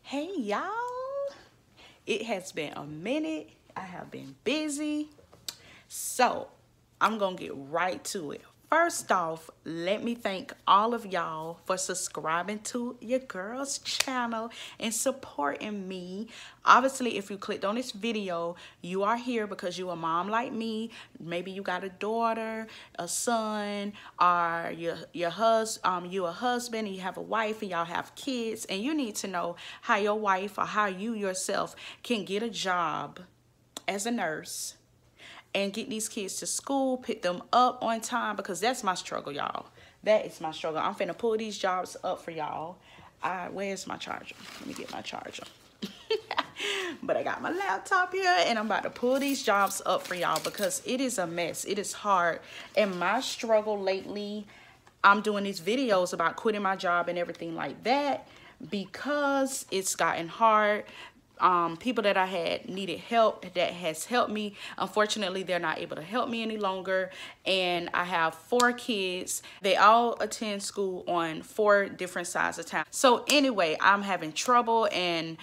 Hey y'all, it has been a minute. I have been busy, so I'm gonna get right to it. First off, let me thank all of y'all for subscribing to your girl's channel and supporting me. Obviously, if you clicked on this video, you are here because you a mom like me. Maybe you got a daughter, a son, or you a husband and you have a wife and y'all have kids, and you need to know how your wife or how you yourself can get a job as a nurse and get these kids to school, pick them up on time, because that's my struggle, y'all. That is my struggle. I'm finna pull these jobs up for y'all. Where's my charger? Let me get my charger. But I got my laptop here and I'm about to pull these jobs up for y'all because it is a mess. It is hard. And my struggle lately, I'm doing these videos about quitting my job and everything like that because it's gotten hard. People that I had needed help that has helped me. Unfortunately, they're not able to help me any longer. And I have 4 kids. They all attend school on 4 different sides of town. So anyway, I'm having trouble. And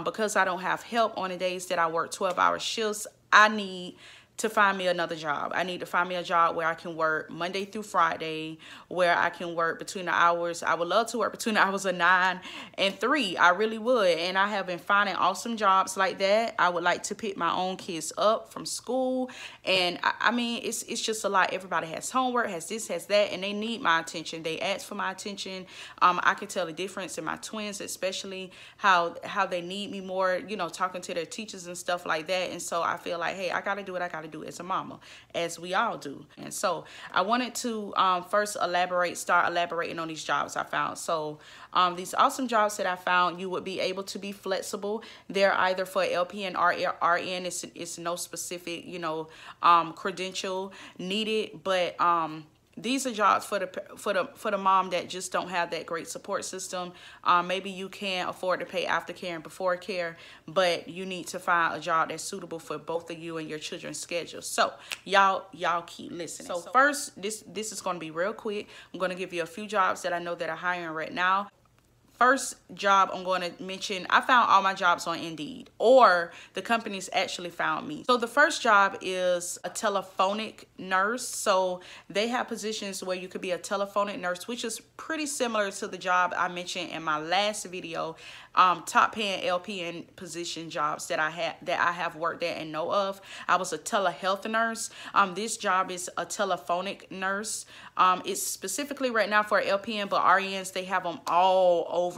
because I don't have help on the days that I work 12-hour shifts, I need to find me another job. I need to find me a job where I can work Monday through Friday, where I can work between the hours. I would love to work between the hours of 9 and 3. I really would. And I have been finding awesome jobs like that. I would like to pick my own kids up from school. And I mean, it's just a lot. Everybody has homework, has this, has that, and they need my attention. They ask for my attention. I can tell the difference in my twins, especially how they need me more, you know, talking to their teachers and stuff like that. And so I feel like, hey, I got to do what I got to do as a mama, as we all do. And so I wanted to first start elaborating on these jobs I found. So these awesome jobs that I found, you would be able to be flexible. They're either for LPN or RN. It's no specific, you know, credential needed, but these are jobs for the mom that just don't have that great support system. Maybe you can't afford to pay after care and before care, but you need to find a job that's suitable for both of you and your children's schedules. So y'all keep listening. So first, this is going to be real quick. I'm going to give you a few jobs that I know that are hiring right now. First job I'm going to mention, I found all my jobs on Indeed, or the companies actually found me. So the first job is a telephonic nurse. So they have positions where you could be a telephonic nurse, which is pretty similar to the job I mentioned in my last video, top paying LPN position jobs that I have worked at and know of. I was a telehealth nurse. This job is a telephonic nurse. It's specifically right now for LPN, but RNs, they have them all over.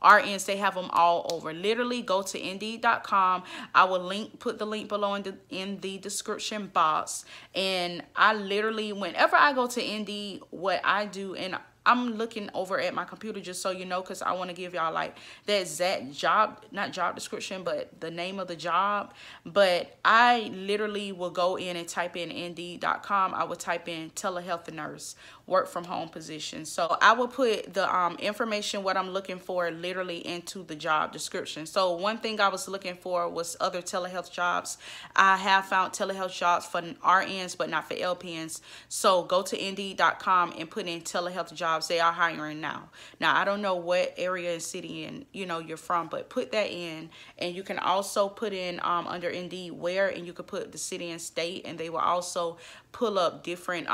RNs, they have them all over. Literally go to Indeed.com. I will put the link below in the description box. And I literally, whenever I go to Indeed, what I do, and I'm looking over at my computer just so you know, because I want to give y'all like the exact job, not job description, but the name of the job. But I literally will go in and type in Indeed.com. I will type in telehealth nurse, work from home position. So I will put the information, what I'm looking for, literally into the job description. So one thing I was looking for was other telehealth jobs. I have found telehealth jobs for RNs, but not for LPNs. So go to Indeed.com and put in telehealth jobs. They are hiring now. Now, I don't know what area and city and you're from, but put that in. And you can also put in under Indeed where, and you could put the city and state, and they will also pull up different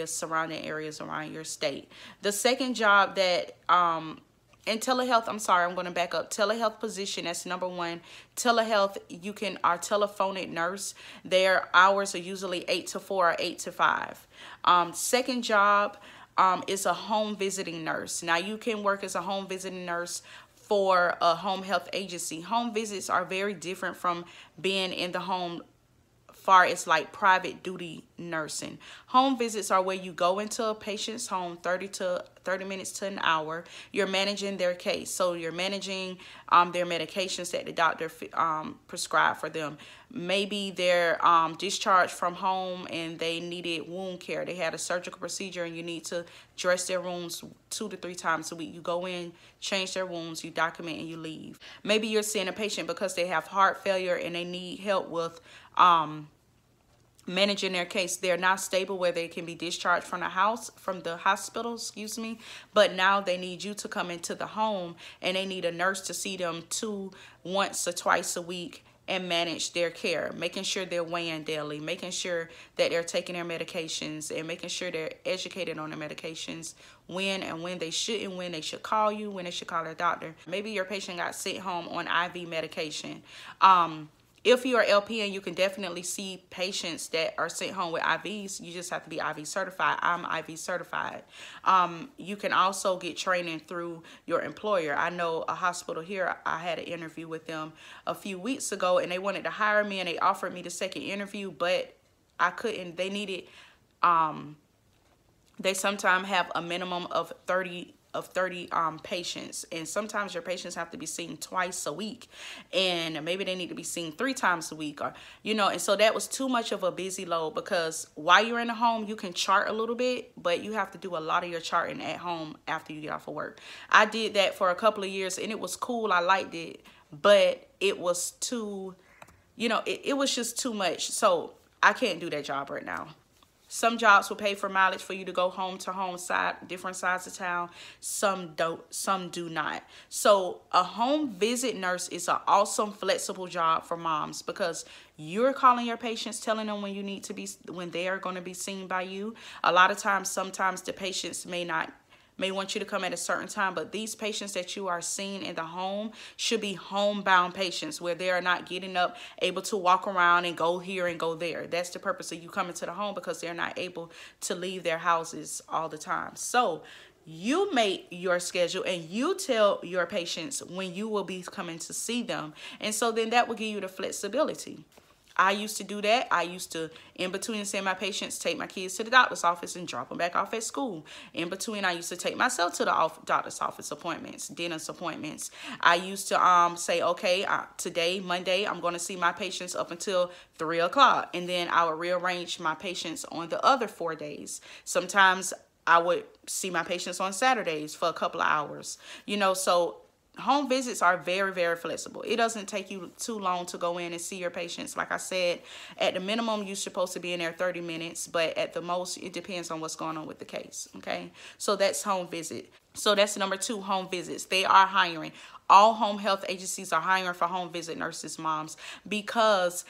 surrounding areas around your state. The second job that in telehealth, I'm sorry, I'm going to back up. Telehealth position, that's number 1. Telehealth, our telephonic nurse, their hours are usually 8 to 4 or 8 to 5. Second job is a home visiting nurse. Now, you can work as a home visiting nurse for a home health agency. Home visits are very different from being in the home, far as like private duty nursing. Home visits are where you go into a patient's home 30 minutes to an hour. You're managing their case. So you're managing their medications that the doctor prescribed for them. Maybe they're discharged from home and they needed wound care. They had a surgical procedure and you need to dress their wounds 2 to 3 times a week. You go in, change their wounds, you document, and you leave. Maybe you're seeing a patient because they have heart failure and they need help with managing their case. They're not stable where they can be discharged from the hospital, excuse me, but now they need you to come into the home, and they need a nurse to see them once or twice a week and manage their care, making sure they're weighing daily, making sure that they're taking their medications, and making sure they're educated on their medications, when they shouldn't, when they should call you, when they should call their doctor. Maybe your patient got sent home on IV medication. If you're LPN, you can definitely see patients that are sent home with IVs. You just have to be IV certified. I'm IV certified. You can also get training through your employer. I know a hospital here, I had an interview with them a few weeks ago, and they wanted to hire me, and they offered me the second interview, but I couldn't. They needed, they sometimes have a minimum of 30 patients, and sometimes your patients have to be seen twice a week, and maybe they need to be seen 3 times a week, or and so that was too much of a busy load, because while you're in the home you can chart a little bit, but you have to do a lot of your charting at home after you get off of work. I did that for a couple of years, and it was cool. I liked it, but it was too, it was just too much. So I can't do that job right now. Some jobs will pay for mileage for you to go home to home, different sides of town. Some don't, some do not. So a home visit nurse is an awesome, flexible job for moms, because you're calling your patients, telling them when they are going to be seen by you. A lot of times, sometimes the patients may want you to come at a certain time, but these patients that you are seeing in the home should be homebound patients, where they are not getting up, able to walk around and go here and go there. That's the purpose of you coming to the home, because they're not able to leave their houses all the time. So you make your schedule, and you tell your patients when you will be coming to see them. And so then that will give you the flexibility. I used to do that. I used to, in between seeing my patients, take my kids to the doctor's office and drop them back off at school. In between, I used to take myself to the doctor's office appointments, dentist appointments. I used to say, okay, today, Monday, I'm going to see my patients up until 3 o'clock. And then I would rearrange my patients on the other 4 days. Sometimes I would see my patients on Saturdays for a couple of hours. So home visits are very, very flexible. It doesn't take you too long to go in and see your patients. Like I said, at the minimum, you're supposed to be in there 30 minutes, but at the most, it depends on what's going on with the case, okay? So that's home visit. So that's number 2, home visits. They are hiring. All home health agencies are hiring for home visit nurses, moms, because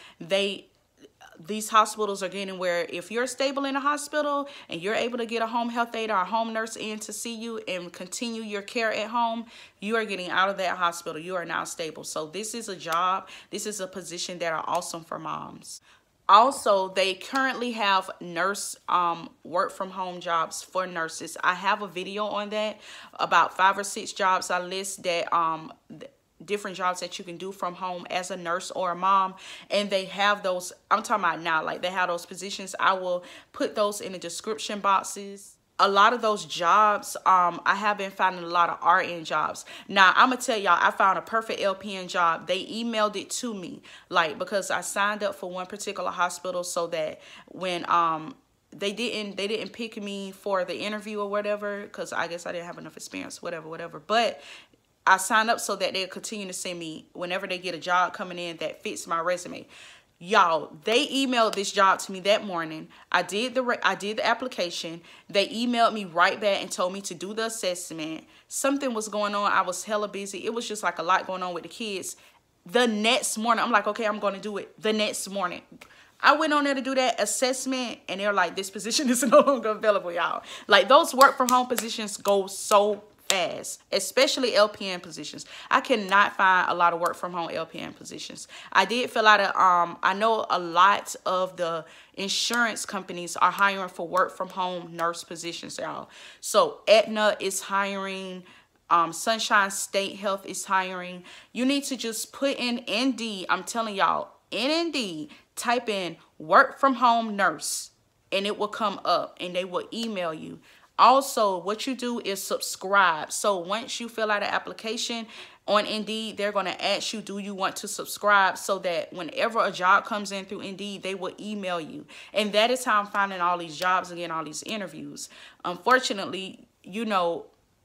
these hospitals are getting where if you're stable in a hospital and you're able to get a home health aide or a home nurse in to see you and continue your care at home, you are getting out of that hospital. You are now stable. So this is a job. This is a position that are awesome for moms. Also, they currently have nurse work from home jobs for nurses. I have a video on that, about 5 or 6 jobs I list that different jobs that you can do from home as a nurse or a mom, and they have those. I'm talking about now, like they have those positions. I will put those in the description boxes. A lot of those jobs, I have been finding a lot of RN jobs. Now, I'm gonna tell y'all, I found a perfect LPN job. They emailed it to me, because I signed up for one particular hospital, so that when they didn't pick me for the interview or whatever, because I guess I didn't have enough experience, whatever. But I signed up so that they'll continue to send me whenever they get a job coming in that fits my resume. Y'all, they emailed this job to me that morning. I did the application. They emailed me right back and told me to do the assessment. Something was going on. I was hella busy. It was just like a lot going on with the kids. The next morning, I'm like, okay, I'm going to do it. The next morning, I went on there to do that assessment, and they're like, this position is no longer available, y'all. Like, those work from home positions go so fast, especially LPN positions. I cannot find a lot of work from home LPN positions. I did fill out I know a lot of the insurance companies are hiring for work from home nurse positions, y'all. So Aetna is hiring, Sunshine State Health is hiring. You need to just put in Indeed. I'm telling y'all, in Indeed, type in work from home nurse, and it will come up, and they will email you. Also, what you do is subscribe. So once you fill out an application on Indeed, they're going to ask you, do you want to subscribe, so that whenever a job comes in through Indeed, they will email you. And that is how I'm finding all these jobs and getting all these interviews. Unfortunately,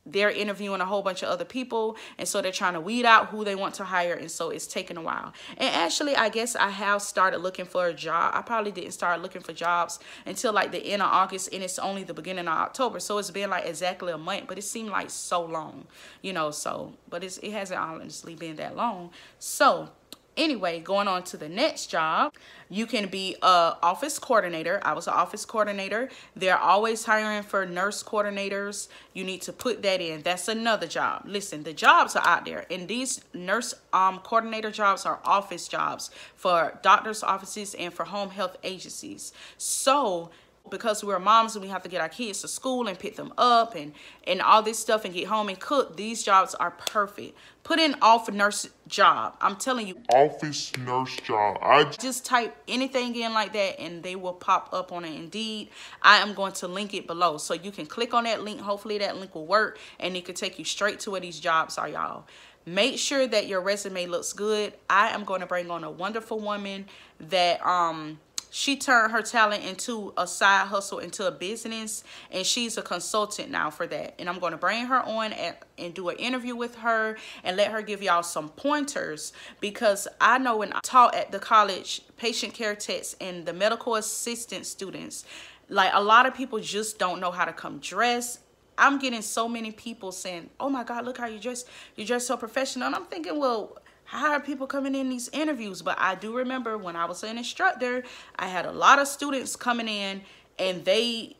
they're interviewing a whole bunch of other people, and so they're trying to weed out who they want to hire, and so it's taking a while. And actually, I guess I have started looking for a job. I probably didn't start looking for jobs until like the end of August, and it's only the beginning of October, so it's been like exactly a month, but it seemed like so long, you know. So but it hasn't honestly been that long. So anyway, going on to the next job, you can be a office coordinator. I was an office coordinator. They're always hiring for nurse coordinators. You need to put that in. That's another job. Listen, the jobs are out there, and these nurse coordinator jobs are office jobs for doctors' offices and for home health agencies. So because we're moms and we have to get our kids to school and pick them up and all this stuff and get home and cook, these jobs are perfect. Put in office nurse job. I'm telling you, office nurse job. I just type anything in like that and they will pop up on it. Indeed, I am going to link it below so you can click on that link. Hopefully that link will work and it could take you straight to where these jobs are, y'all. Make sure that your resume looks good. I am going to bring on a wonderful woman that she turned her talent into a side hustle, into a business, and she's a consultant now for that. And I'm going to bring her on and do an interview with her and let her give y'all some pointers, because I know when I taught at the college patient care techs and the medical assistant students, like a lot of people just don't know how to come dressed. I'm getting so many people saying, oh my God, look how you dress. You dress so professional. And I'm thinking, well, how are people coming in these interviews? But I do remember when I was an instructor, I had a lot of students coming in and they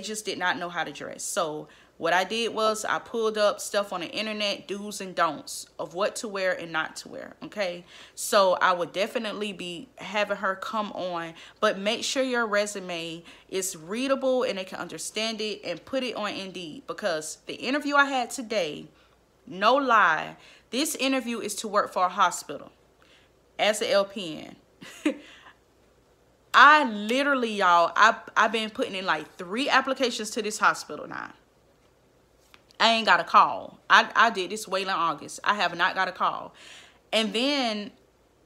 just did not know how to dress. So what I did was I pulled up stuff on the internet, do's and don'ts of what to wear and not to wear. Okay. So I would definitely be having her come on, but make sure your resume is readable and they can understand it, and put it on Indeed, because the interview I had today, no lie, this interview is to work for a hospital as an LPN. I literally, y'all, I've been putting in like 3 applications to this hospital now. I ain't got a call. I did this way in August. I have not got a call. And then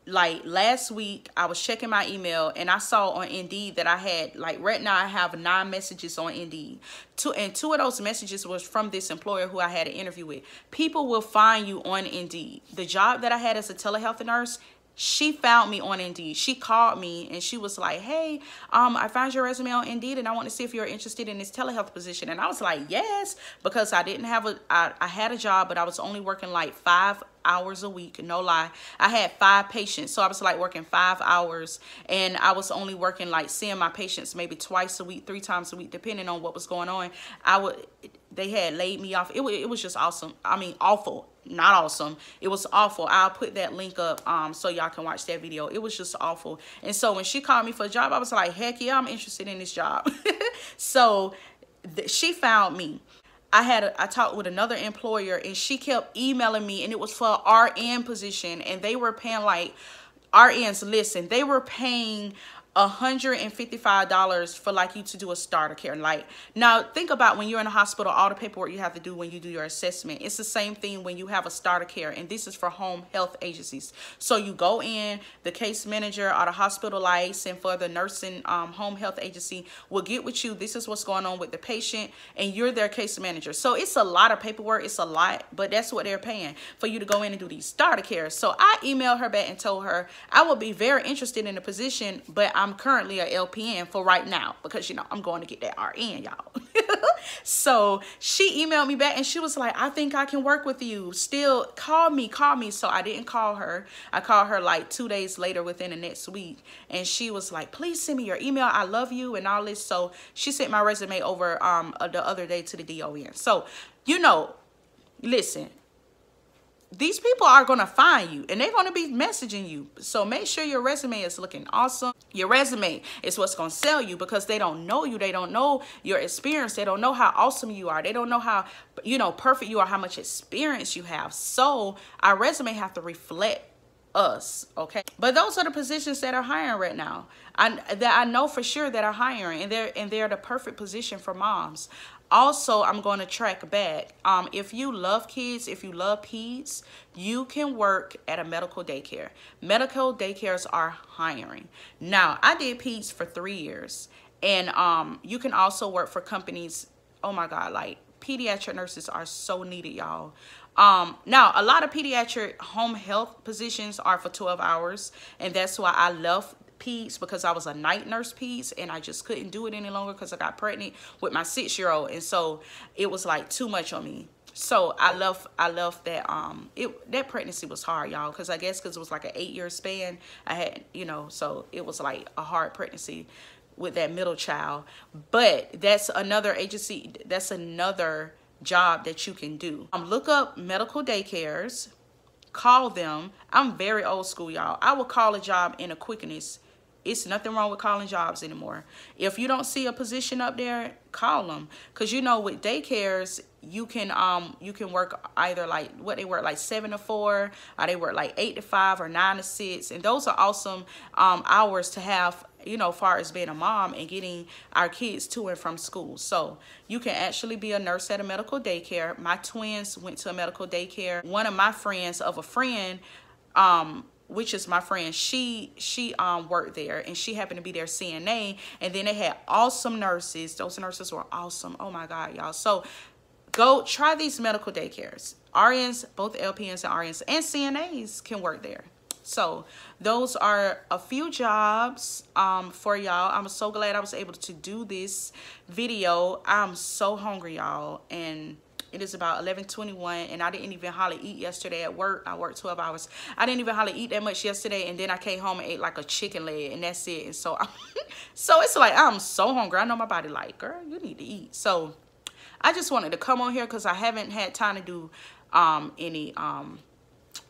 like last week, I was checking my email and I saw on Indeed that I had, like right now I have 9 messages on Indeed. 2 of those messages was from this employer who I had an interview with. People will find you on Indeed. The job that I had as a telehealth nurse, she found me on Indeed. She called me and she was like, hey, I found your resume on Indeed and I want to see if you're interested in this telehealth position. And I was like, yes, because I didn't have I had a job, but I was only working like 5 hours a week. No lie. I had 5 patients. So I was like working 5 hours, and I was only working like seeing my patients maybe twice a week, 3 times a week, depending on what was going on. They had laid me off. It was just awesome. I mean, awful. Not awesome. It was awful. I'll put that link up so y'all can watch that video. It was just awful. And so when she called me for a job, I was like, heck yeah, I'm interested in this job. So she found me. I talked with another employer and she kept emailing me, and it was for an RN position, and they were paying like RNs. Listen, they were paying $155 for like you to do a starter care. Like, now think about when you're in a hospital, all the paperwork you have to do when you do your assessment. It's the same thing when you have a starter care, and this is for home health agencies. So you go in, the case manager or the hospital liaison for the nursing home health agency will get with you. This is what's going on with the patient, and you're their case manager. So it's a lot of paperwork. It's a lot, but that's what they're paying for you to go in and do these starter cares. So I emailed her back and told her I would be very interested in the position, but I'm currently a LPN for right now, because, you know, I'm going to get that RN, y'all. So she emailed me back and she was like, I think I can work with you. Still, call me. So I didn't call her. I called her like 2 days later within the next week. And she was like, please send me your email. I love you and all this. So she sent my resume over the other day to the DON. So, you know, listen, these people are going to find you and they're going to be messaging you. So make sure your resume is looking awesome. Your resume is what's going to sell you, because they don't know you. They don't know your experience. They don't know how awesome you are. They don't know how, you know, perfect you are, how much experience you have. So our resume have to reflect us. Okay. But those are the positions that are hiring right now. I know for sure that are hiring, and they're the perfect position for moms. Also, I'm going to track back. If you love kids, if you love peds, you can work at a medical daycare. Medical daycares are hiring. Now, I did peds for 3 years, and you can also work for companies, oh my God, like pediatric nurses are so needed, y'all. Now, a lot of pediatric home health positions are for 12 hours, and that's why I love peds, because I was a night nurse peds and I just couldn't do it any longer because I got pregnant with my 6-year-old, and so it was like too much on me. So I love that that pregnancy was hard, y'all, because I guess because it was like an 8-year span I had, you know, so it was like a hard pregnancy with that middle child. But that's another agency, that's another job that you can do. Look up medical daycares, call them. I'm very old school, y'all. I will call a job in a quickness. It's nothing wrong with calling jobs anymore. If you don't see a position up there, call them, because you know with daycares you can work either like what they work like 7 to 4, or they work like 8 to 5 or 9 to 6, and those are awesome hours to have, you know, far as being a mom and getting our kids to and from school. So you can actually be a nurse at a medical daycare. My twins went to a medical daycare. One of my friends of a friend, which is my friend, she worked there, and she happened to be their CNA, and then they had awesome nurses. Those nurses were awesome. Oh my God, y'all. So go try these medical daycares. RNs, both LPNs and RNs and CNAs can work there. So those are a few jobs for y'all. I'm so glad I was able to do this video. I'm so hungry, y'all, and it is about 11:21, and I didn't even hardly eat yesterday at work. I worked 12 hours. I didn't even hardly eat that much yesterday, and then I came home and ate like a chicken leg, and that's it. And so, so it's like I'm so hungry. I know my body like, girl, you need to eat. So I just wanted to come on here because I haven't had time to do any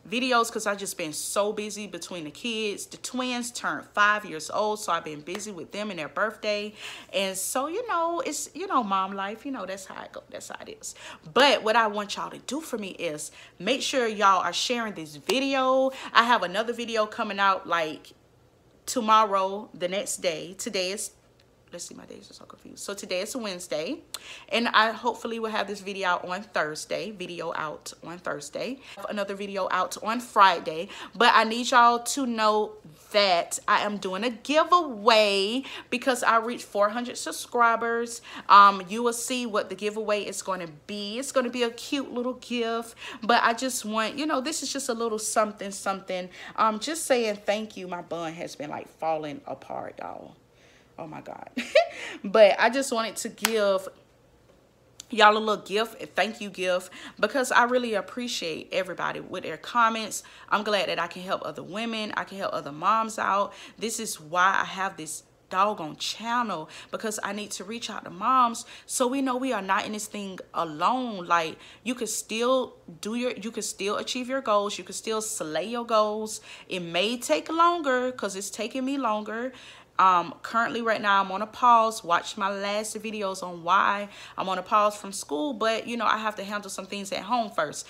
videos, because I've just been so busy between the kids. The twins turned 5 years old, so I've been busy with them and their birthday. And so, you know, it's, you know, mom life, you know, that's how it goes. That's how it is. But what I want y'all to do for me is make sure y'all are sharing this video. I have another video coming out like tomorrow, the next day. Today is, let's see, my days are so confused. So today is Wednesday, and I hopefully will have this video out on Thursday. Another video out on Friday. But I need y'all to know that I am doing a giveaway because I reached 400 subscribers. You will see what the giveaway is going to be. It's going to be a cute little gift, but I just want, you know, this is just a little something. Just saying thank you. My bun has been like falling apart, y'all. Oh my God. But I just wanted to give y'all a little gift, a thank you gift, because I really appreciate everybody with their comments. I'm glad that I can help other women. I can help other moms out. This is why I have this doggone channel, because I need to reach out to moms so we know we are not in this thing alone. Like, you can still achieve your goals. You can still slay your goals. It may take longer, because it's taking me longer. Currently right now I'm on a pause. Watch my last videos on why I'm on a pause from school, but you know, I have to handle some things at home first.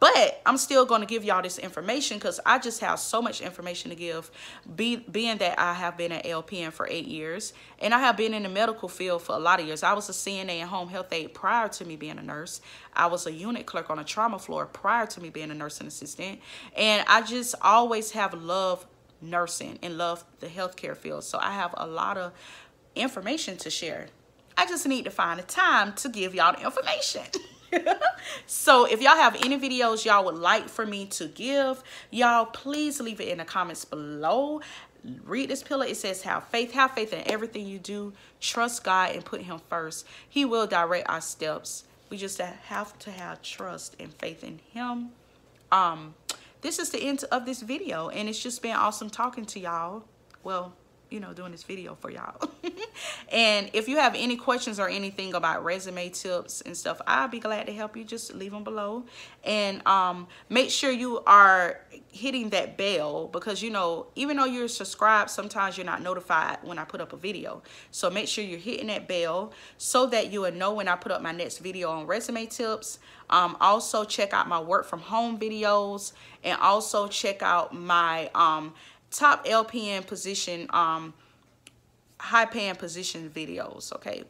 But I'm still going to give y'all this information because I just have so much information to give, being that I have been an LPN for 8 years, and I have been in the medical field for a lot of years. I was a CNA and home health aide prior to me being a nurse. I was a unit clerk on a trauma floor prior to me being a nursing assistant, and I just always have loved nursing and love the healthcare field. So I have a lot of information to share. I just need to find a time to give y'all the information. So if y'all have any videos y'all would like for me to give, y'all please leave it in the comments below. Read this pillar. It says have faith in everything you do. Trust God and put him first. He will direct our steps. We just have to have trust and faith in him. This is the end of this video, and it's just been awesome talking to y'all. Well, you know, doing this video for y'all. And if you have any questions or anything about resume tips and stuff, I'll be glad to help you. Just leave them below. And make sure you are hitting that bell, because, you know, even though you're subscribed, sometimes you're not notified when I put up a video. So make sure you're hitting that bell so that you will know when I put up my next video on resume tips. Also check out my work from home videos, and also check out my top LPN position, high paying position videos. Okay,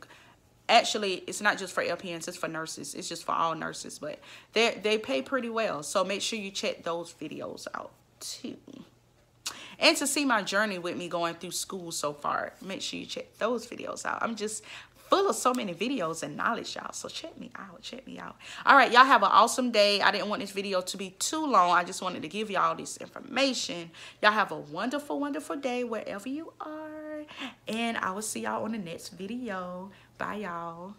actually it's not just for LPNs, it's for nurses. It's just for all nurses, but they pay pretty well. So make sure you check those videos out too. And to see my journey with me going through school so far, make sure you check those videos out. I'm just full of so many videos and knowledge, y'all. So check me out. Check me out. All right, y'all have an awesome day. I didn't want this video to be too long. I just wanted to give y'all this information. Y'all have a wonderful, wonderful day wherever you are. And I will see y'all on the next video. Bye, y'all.